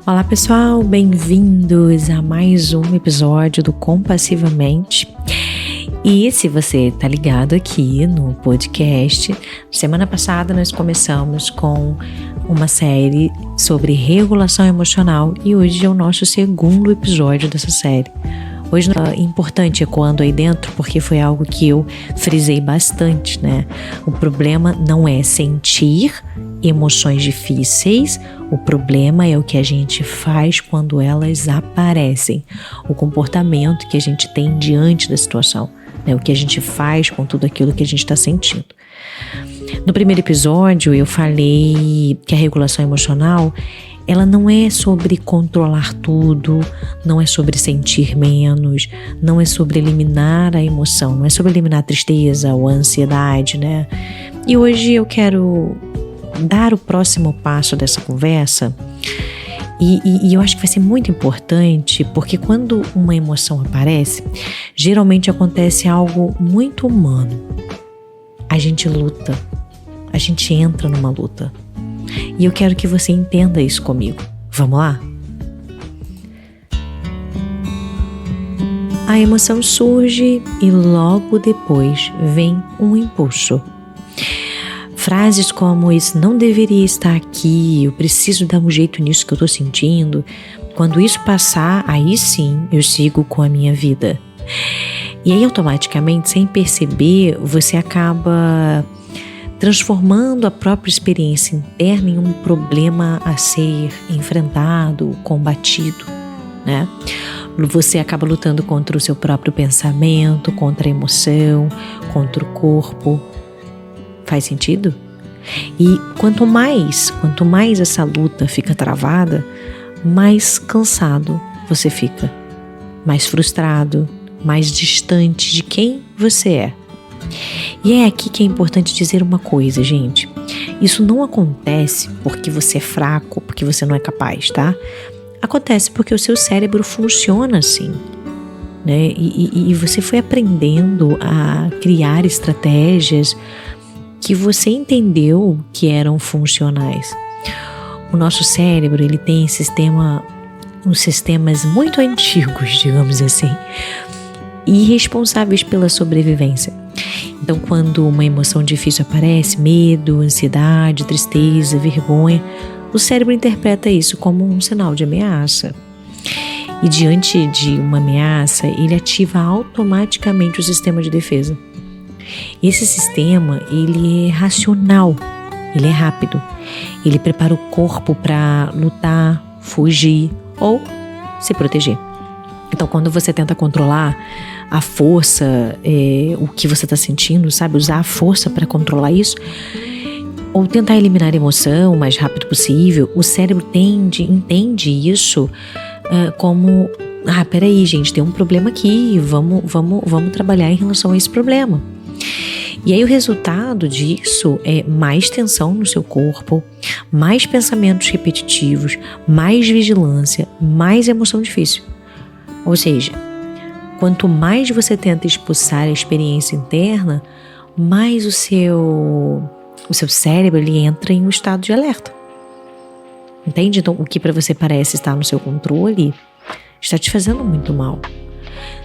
Olá pessoal, bem-vindos a mais um episódio do Compassivamente. E se você tá ligado aqui no podcast, semana passada nós começamos com uma série sobre regulação emocional e hoje é o nosso segundo episódio dessa série. Hoje é importante ecoando aí dentro porque foi algo que eu frisei bastante, né? O problema não é sentir emoções difíceis, o problema é o que a gente faz quando elas aparecem, o comportamento que a gente tem diante da situação, né? O que a gente faz com tudo aquilo que a gente está sentindo. No primeiro episódio eu falei que a regulação emocional ela não é sobre controlar tudo, não é sobre sentir menos, não é sobre eliminar a emoção, não é sobre eliminar a tristeza ou a ansiedade, né? E hoje eu quero dar o próximo passo dessa conversa e eu acho que vai ser muito importante porque quando uma emoção aparece, geralmente acontece algo muito humano. A gente luta, a gente entra numa luta. E eu quero que você entenda isso comigo. Vamos lá? A emoção surge e logo depois vem um impulso. Frases como isso não deveria estar aqui, eu preciso dar um jeito nisso que eu estou sentindo. Quando isso passar, aí sim eu sigo com a minha vida. E aí automaticamente, sem perceber, você acaba transformando a própria experiência interna em um problema a ser enfrentado, combatido, né? Você acaba lutando contra o seu próprio pensamento, contra a emoção, contra o corpo. Faz sentido? E quanto mais essa luta fica travada, mais cansado você fica, mais frustrado, mais distante de quem você é. E é aqui que é importante dizer uma coisa, gente. Isso não acontece porque você é fraco, porque você não é capaz, tá? Acontece porque o seu cérebro funciona assim, né? E você foi aprendendo a criar estratégias que você entendeu que eram funcionais. O nosso cérebro, ele tem uns sistemas muito antigos, digamos assim, e responsáveis pela sobrevivência. Então, quando uma emoção difícil aparece, medo, ansiedade, tristeza, vergonha, o cérebro interpreta isso como um sinal de ameaça. E diante de uma ameaça, ele ativa automaticamente o sistema de defesa. Esse sistema, ele é racional, ele é rápido. Ele prepara o corpo para lutar, fugir ou se proteger. Então, quando você tenta controlar a força, o que você está sentindo, sabe? Usar a força para controlar isso, ou tentar eliminar a emoção o mais rápido possível, o cérebro entende isso como, peraí, gente, tem um problema aqui, vamos trabalhar em relação a esse problema. E aí o resultado disso é mais tensão no seu corpo, mais pensamentos repetitivos, mais vigilância, mais emoção difícil. Ou seja, quanto mais você tenta expulsar a experiência interna, mais o seu cérebro ele entra em um estado de alerta. Entende? Então, o que para você parece estar no seu controle está te fazendo muito mal.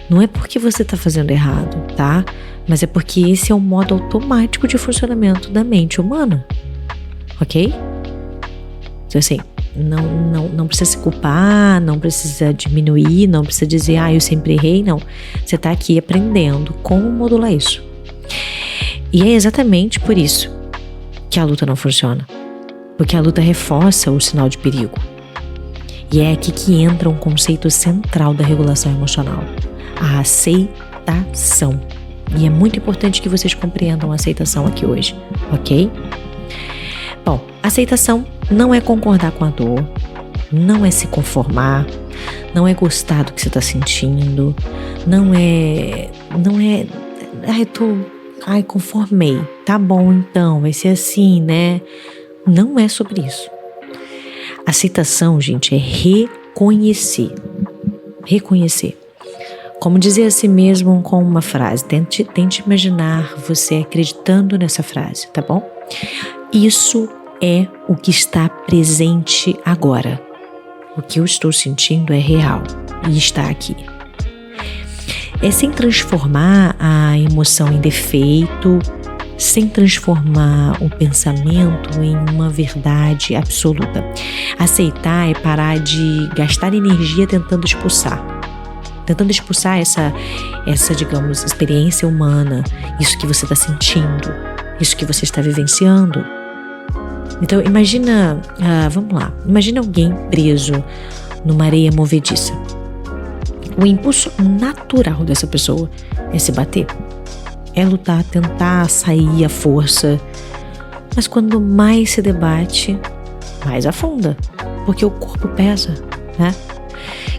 Não é porque você está fazendo errado, tá? Mas é porque esse é o modo automático de funcionamento da mente humana. Ok? Então, assim, não precisa se culpar, não precisa diminuir, não precisa dizer, eu sempre errei, não. Você está aqui aprendendo como modular isso. E é exatamente por isso que a luta não funciona. Porque a luta reforça o sinal de perigo. E é aqui que entra um conceito central da regulação emocional: a aceitação. E é muito importante que vocês compreendam a aceitação aqui hoje, ok? Bom, aceitação não é concordar com a dor, não é se conformar, não é gostar do que você está sentindo, não é, conformei, tá bom então, vai ser assim, né? Não é sobre isso. Aceitação, gente, é reconhecer. Como dizer a si mesmo com uma frase, tente imaginar você acreditando nessa frase, tá bom? Isso é o que está presente agora. O que eu estou sentindo é real e está aqui. É sem transformar a emoção em defeito, sem transformar o pensamento em uma verdade absoluta. Aceitar é parar de gastar energia tentando expulsar essa, digamos, experiência humana, isso que você está sentindo, isso que você está vivenciando. Então imagina alguém preso numa areia movediça. O impulso natural dessa pessoa é se bater, é lutar, tentar sair à força. Mas quando mais se debate, mais afunda, porque o corpo pesa, né?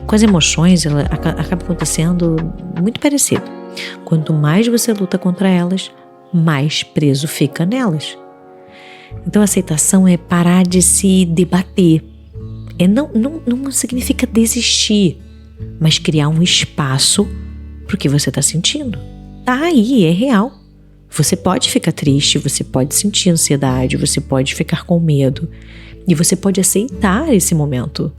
Com as emoções, ela acaba acontecendo muito parecido. Quanto mais você luta contra elas, mais preso fica nelas. Então a aceitação é parar de se debater. Não significa desistir, mas criar um espaço para o que você está sentindo. Tá aí, é real. Você pode ficar triste, você pode sentir ansiedade, você pode ficar com medo e você pode aceitar esse momento,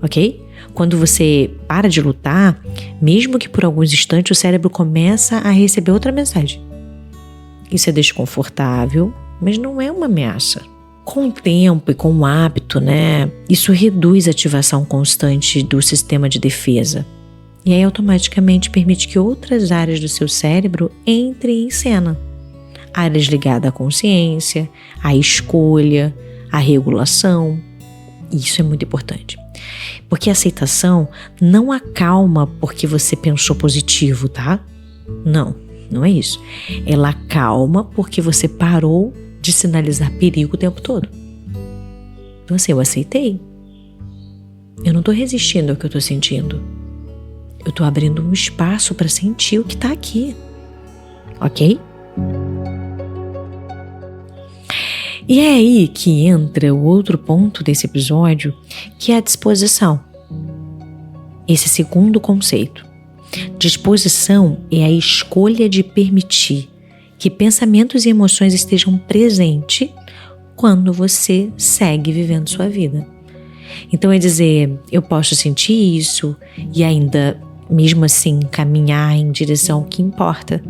ok? Quando você para de lutar, mesmo que por alguns instantes, o cérebro começa a receber outra mensagem. Isso é desconfortável, mas não é uma ameaça. Com o tempo e com o hábito, né, isso reduz a ativação constante do sistema de defesa. E aí automaticamente permite que outras áreas do seu cérebro entrem em cena. Áreas ligadas à consciência, à escolha, à regulação. Isso é muito importante. Porque a aceitação não acalma porque você pensou positivo, tá? Não é isso. Ela acalma porque você parou de sinalizar perigo o tempo todo. Então assim, eu aceitei. Eu não tô resistindo ao que eu tô sentindo. Eu tô abrindo um espaço para sentir o que tá aqui. Ok? E é aí que entra o outro ponto desse episódio, que é a disposição. Esse segundo conceito. Disposição é a escolha de permitir que pensamentos e emoções estejam presentes quando você segue vivendo sua vida. Então é dizer, eu posso sentir isso e ainda, mesmo assim, caminhar em direção ao que importa.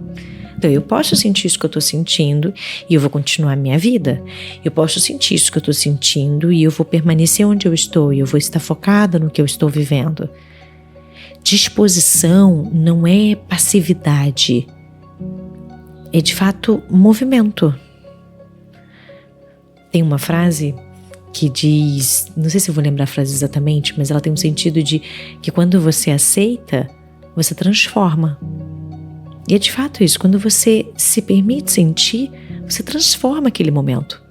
Então eu posso sentir isso que eu estou sentindo e eu vou continuar a minha vida. Eu posso sentir isso que eu estou sentindo e eu vou permanecer onde eu estou e eu vou estar focada no que eu estou vivendo. Disposição não é passividade. É de fato movimento. Tem uma frase que diz, não sei se eu vou lembrar a frase exatamente, mas ela tem um sentido de que quando você aceita, você transforma. E é de fato isso, quando você se permite sentir, você transforma aquele momento.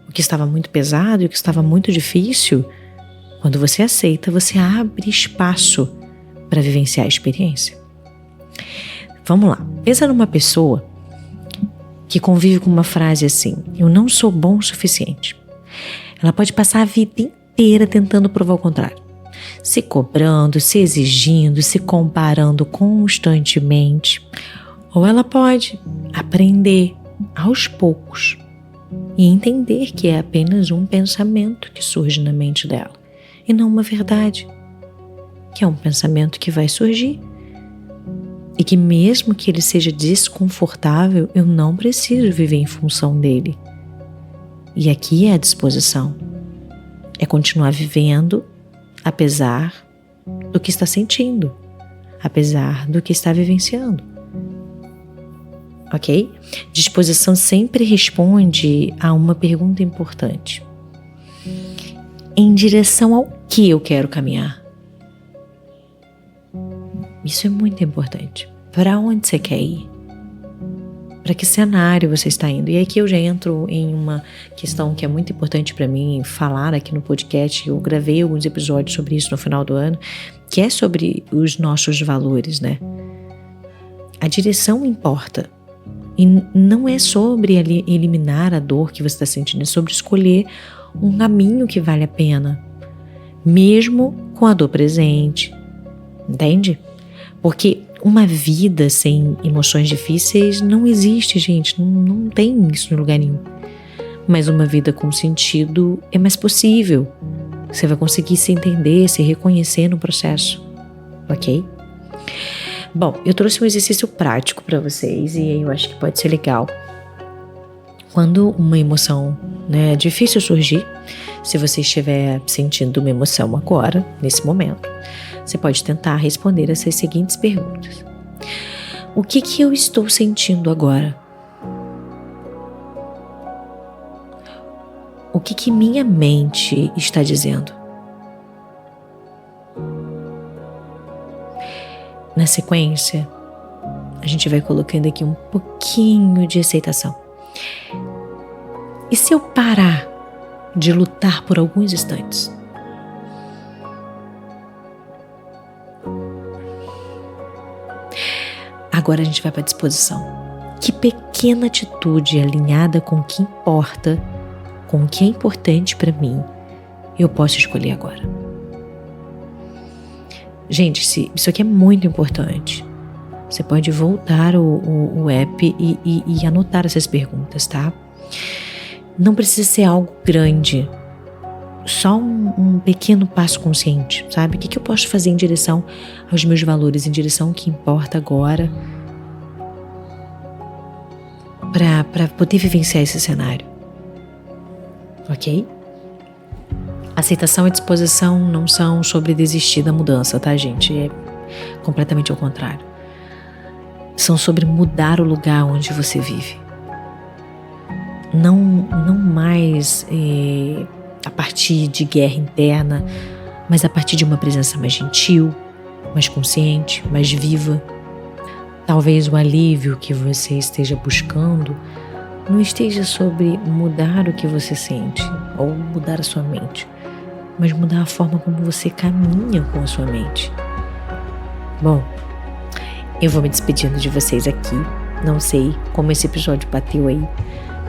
O que estava muito pesado e o que estava muito difícil, quando você aceita, você abre espaço para vivenciar a experiência. Vamos lá, pensa numa pessoa que convive com uma frase assim, eu não sou bom o suficiente. Ela pode passar a vida inteira tentando provar o contrário. Se cobrando, se exigindo, se comparando constantemente. Ou ela pode aprender aos poucos e entender que é apenas um pensamento que surge na mente dela e não uma verdade, que é um pensamento que vai surgir e que mesmo que ele seja desconfortável, eu não preciso viver em função dele. E aqui é a disposição, é continuar vivendo apesar do que está sentindo, apesar do que está vivenciando. Ok? Disposição sempre responde a uma pergunta importante. Em direção ao que eu quero caminhar? Isso é muito importante. Para onde você quer ir? Para que cenário você está indo? E aqui eu já entro em uma questão que é muito importante para mim falar aqui no podcast. Eu gravei alguns episódios sobre isso no final do ano, que é sobre os nossos valores, né? A direção importa. E não é sobre eliminar a dor que você está sentindo, é sobre escolher um caminho que vale a pena, mesmo com a dor presente. Entende? Porque uma vida sem emoções difíceis não existe, gente. Não tem isso em lugar nenhum. Mas uma vida com sentido é mais possível. Você vai conseguir se entender, se reconhecer no processo, ok? Bom, eu trouxe um exercício prático para vocês e eu acho que pode ser legal. Quando uma emoção, né, difícil surgir, se você estiver sentindo uma emoção agora, nesse momento, você pode tentar responder essas seguintes perguntas. O que eu estou sentindo agora? O que minha mente está dizendo? Na sequência, a gente vai colocando aqui um pouquinho de aceitação. E se eu parar de lutar por alguns instantes? Agora a gente vai para a disposição. Que pequena atitude alinhada com o que importa, com o que é importante para mim, eu posso escolher agora? Gente, isso aqui é muito importante. Você pode voltar o app e anotar essas perguntas, tá? Não precisa ser algo grande, só um pequeno passo consciente, sabe? O que eu posso fazer em direção aos meus valores, em direção ao que importa agora, para poder vivenciar esse cenário, ok? Aceitação e disposição não são sobre desistir da mudança, tá, gente? É completamente ao contrário. São sobre mudar o lugar onde você vive. Não mais a partir de guerra interna, mas a partir de uma presença mais gentil, mais consciente, mais viva. Talvez o alívio que você esteja buscando não esteja sobre mudar o que você sente ou mudar a sua mente, mas mudar a forma como você caminha com a sua mente. Bom, eu vou me despedindo de vocês aqui. Não sei como esse episódio bateu aí,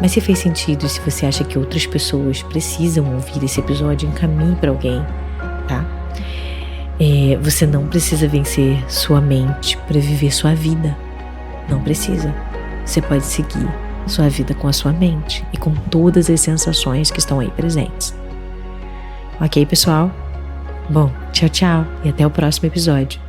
mas se fez sentido, se você acha que outras pessoas precisam ouvir esse episódio, encaminhe para alguém, tá? Você não precisa vencer sua mente para viver sua vida. Não precisa. Você pode seguir sua vida com a sua mente e com todas as sensações que estão aí presentes. Ok, pessoal? Bom, tchau, tchau e até o próximo episódio.